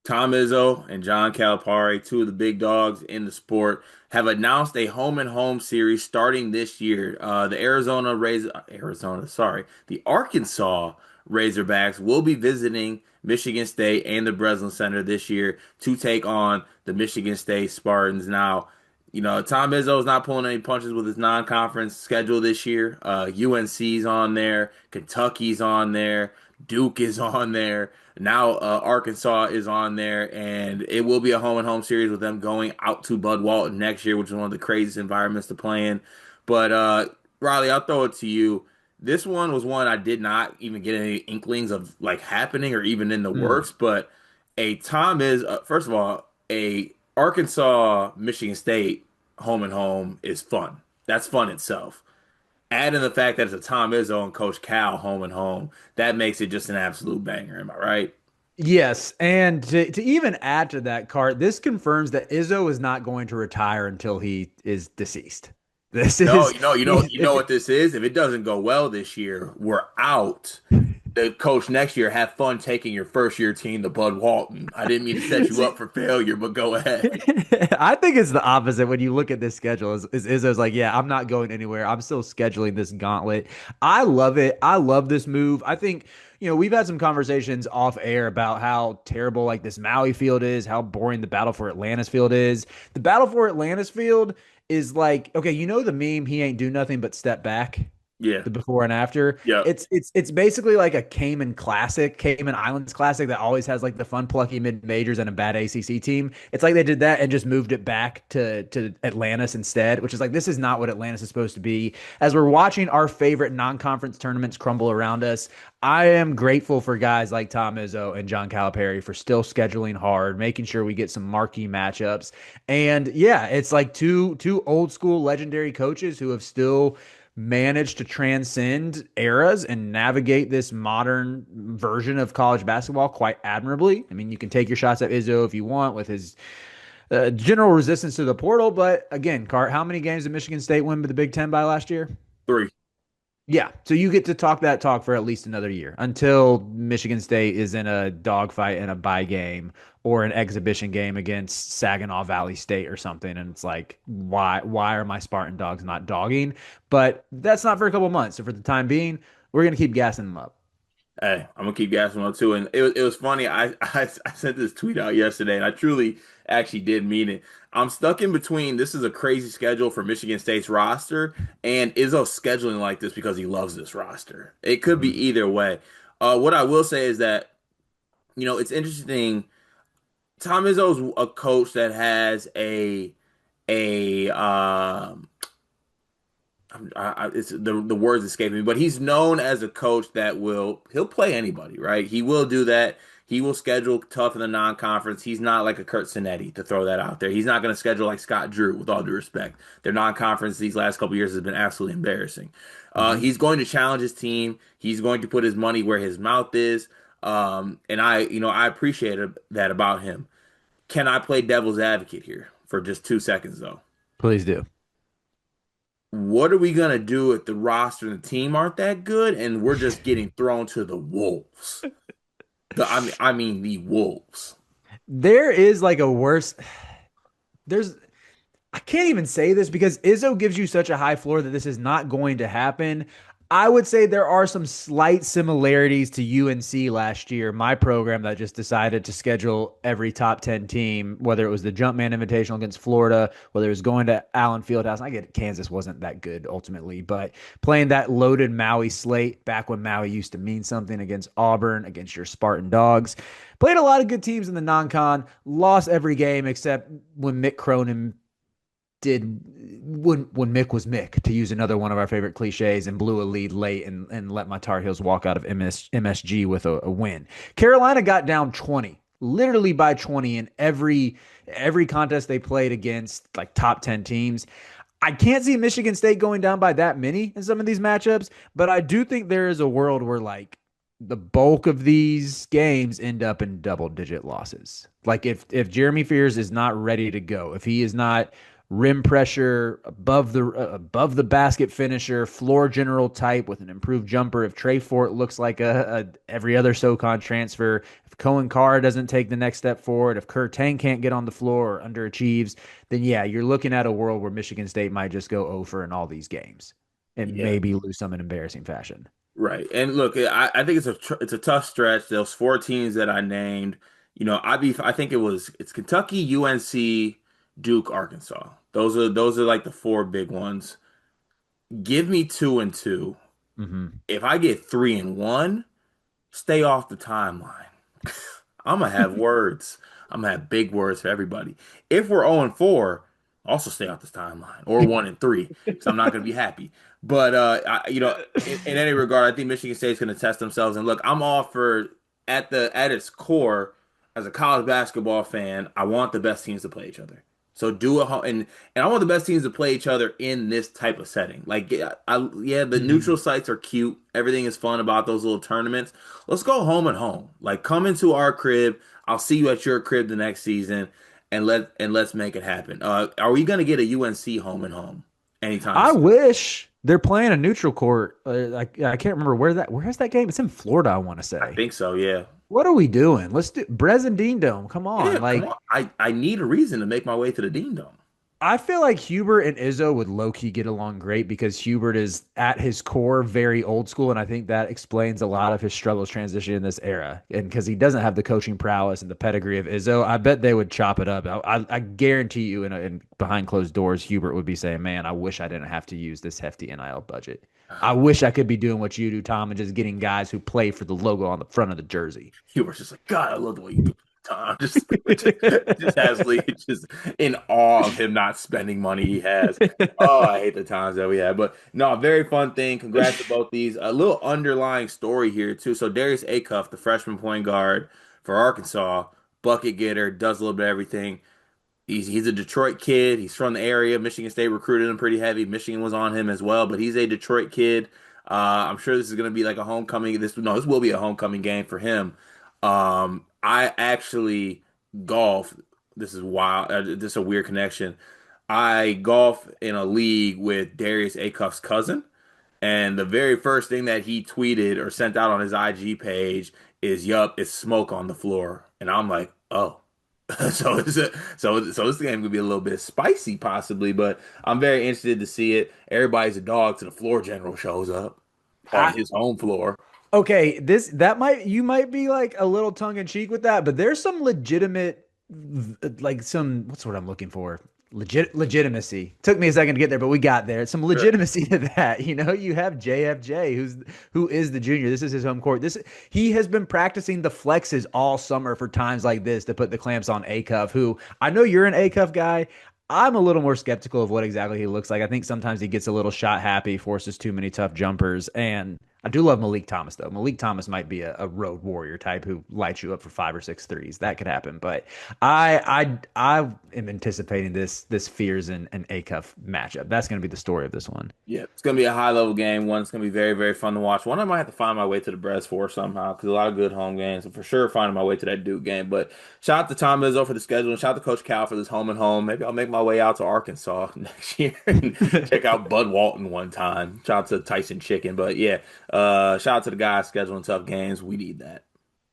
Tom Izzo and John Calipari, two of the big dogs in the sport, have announced a home and home series starting this year. The Arkansas Razorbacks will be visiting Michigan State and the Breslin Center this year to take on the Michigan State Spartans. Now, Tom Izzo is not pulling any punches with his non-conference schedule this year. UNC's on there, Kentucky's on there, Duke is on there. Now Arkansas is on there, and it will be a home and home series with them going out to Bud Walton next year, which is one of the craziest environments to play in. But Riley, I'll throw it to you. This one was one I did not even get any inklings of like happening or even in the Mm. works. But a Tom is first of all a Arkansas Michigan State home and home is fun. That's fun itself. Add in the fact that it's a Tom Izzo and Coach Cal home and home, that makes it just an absolute banger. Am I right? Yes, and to even add to that, Cart, this confirms that Izzo is not going to retire until he is deceased. This No, is you know what this is. If it doesn't go well this year, we're out. The coach next year, have fun taking your first year team to Bud Walton. I didn't mean to set you See, up for failure, but go ahead. I think it's the opposite when you look at this schedule. Is Izzo's like, yeah, I'm not going anywhere. I'm still scheduling this gauntlet. I love it. I love this move. I think, we've had some conversations off air about how terrible like this Maui field is, how boring the Battle for Atlantis field is. The Battle for Atlantis field is like, okay, the meme, he ain't do nothing but step back, Yeah. the before and after. Yep. It's basically like a Cayman Islands classic that always has like the fun plucky mid majors and a bad ACC team. It's like they did that and just moved it back to Atlantis instead, which is like this is not what Atlantis is supposed to be. As we're watching our favorite non-conference tournaments crumble around us, I am grateful for guys like Tom Izzo and John Calipari for still scheduling hard, making sure we get some marquee matchups. And yeah, it's like two old school legendary coaches who have still managed to transcend eras and navigate this modern version of college basketball quite admirably. I mean, you can take your shots at Izzo if you want with his general resistance to the portal, but again, Cart, how many games did Michigan State win with the Big Ten by last year? Three. Yeah, so you get to talk that talk for at least another year until Michigan State is in a dogfight in a bye game or an exhibition game against Saginaw Valley State or something, and it's like, why are my Spartan dogs not dogging? But that's not for a couple months. So for the time being, we're gonna keep gassing them up. Hey, I'm gonna keep gassing on too. And it was funny. I sent this tweet out yesterday, and I truly actually did mean it. I'm stuck in between. This is a crazy schedule for Michigan State's roster, and Izzo scheduling like this because he loves this roster. It could be Mm. either way. What I will say is that it's interesting. Tom Izzo's a coach that has a it's the words escape me, but he's known as a coach that he'll play anybody, right? He will do that. He will schedule tough in the non-conference. He's not like a Kurt Cinetti to throw that out there. He's not going to schedule like Scott Drew, with all due respect. Their non-conference these last couple years has been absolutely embarrassing. Hmm. He's going to challenge his team. He's going to put his money where his mouth is. And I appreciate that about him. Can I play devil's advocate here for just 2 seconds though? Please do. What are we gonna do if the roster and the team aren't that good and we're just getting thrown to the wolves? I mean the wolves. There is like a worse. There's I can't even say this because Izzo gives you such a high floor that this is not going to happen. I would say there are some slight similarities to UNC last year, my program that just decided to schedule every top 10 team, whether it was the Jumpman Invitational against Florida, whether it was going to Allen Fieldhouse. I get it, Kansas wasn't that good ultimately, but playing that loaded Maui slate back when Maui used to mean something against Auburn, against your Spartan Dogs. Played a lot of good teams in the non con, lost every game except when Mick Cronin did when Mick was Mick, to use another one of our favorite cliches, and blew a lead late and let my Tar Heels walk out of MSG with a win. Carolina got down 20, literally by 20 in every contest they played against like top 10 teams. I can't see Michigan State going down by that many in some of these matchups, but I do think there is a world where like the bulk of these games end up in double digit losses. Like if Jeremy Fears is not ready to go, if he is not rim pressure, above the basket finisher, floor general type with an improved jumper. If Trey Fort looks like a every other SoCon transfer, if Cohen Carr doesn't take the next step forward, if Kerr Tang can't get on the floor or underachieves, then yeah, you're looking at a world where Michigan State might just go over in all these games and Yeah. maybe lose some in embarrassing fashion. Right. And look, I think it's a tough stretch. Those four teams that I named, I think it's Kentucky, UNC, Duke, Arkansas. Those are like the four big ones. Give me 2-2. Mm-hmm. If I get 3-1, stay off the timeline. I'm gonna have words. I'm gonna have big words for everybody. If we're 0-4, also stay off this timeline, or 1-3, because I'm not gonna be happy. But in any regard, I think Michigan State's gonna test themselves. And look, I'm all for at its core, as a college basketball fan, I want the best teams to play each other. So do it, and I want the best teams to play each other in this type of setting. Like, yeah, the Mm-hmm. neutral sites are cute. Everything is fun about those little tournaments. Let's go home and home. Like, come into our crib. I'll see you at your crib the next season, and let's make it happen. Are we gonna get a UNC home and home anytime I soon? wish they're playing a neutral court. I can't remember where is that game? It's in Florida, I want to I say. think so. Yeah. What are we doing? Let's do Breslin Dome. Come on. Yeah. Come Like, on. I need a reason to make my way to the Dean Dome. I feel like Hubert and Izzo would low key get along great because Hubert is at his core very old school. And I think that explains a lot of his struggles transitioning in this era. And because he doesn't have the coaching prowess and the pedigree of Izzo, I bet they would chop it up. I guarantee you, in behind closed doors, Hubert would be saying, man, I wish I didn't have to use this hefty NIL budget. I wish I could be doing what you do, Tom, and just getting guys who play for the logo on the front of the jersey. He was just like, God, I love the way you do it, Tom. Just has Lee just in awe of him not spending money he has. Oh, I hate the times that we had. But no, very fun thing. Congrats to both these. A little underlying story here, too. So Darius Acuff, the freshman point guard for Arkansas, bucket getter, does a little bit of everything. He's a Detroit kid. He's from the area. Michigan State recruited him pretty heavy. Michigan was on him as well, but he's a Detroit kid. I'm sure this is going to be like a homecoming. This will be a homecoming game for him. I actually golf. This is wild. This is a weird connection. I golf in a league with Darius Acuff's cousin, and the very first thing that he tweeted or sent out on his IG page is, "Yup, it's smoke on the floor," and I'm like, "Oh." So this game could be a little bit spicy possibly, but I'm very interested to see it. Everybody's a dog to the floor general shows up on I, his home floor. Okay, this that might you might be like a little tongue in cheek with that, but there's some legitimate, like some what's what I'm looking for? Legitimacy. Took me a second to get there, but we got there. Some Sure. legitimacy to that. You have JFJ, who is the junior. This is his home court. This he has been practicing the flexes all summer for times like this to put the clamps on Acuff, who I know you're an Acuff guy. I'm a little more skeptical of what exactly he looks like. I think sometimes he gets a little shot happy, forces too many tough jumpers, and I do love Malik Thomas though. Malik Thomas might be a road warrior type who lights you up for 5 or 6 threes. That could happen, but I am anticipating this Fears and Acuff matchup. That's going to be the story of this one. Yeah, it's gonna be a high level game. One, it's gonna be very, very fun to watch. One, I might have to find my way to the Breast for somehow because a lot of good home games. And for sure, finding my way to that Duke game. But shout out to Tom Izzo for the schedule, and shout out to Coach Cal for this home and home. Maybe I'll make my way out to Arkansas next year and check out Bud Walton one time. Shout out to Tyson Chicken. But yeah, shout out to the guys scheduling tough games. We need that.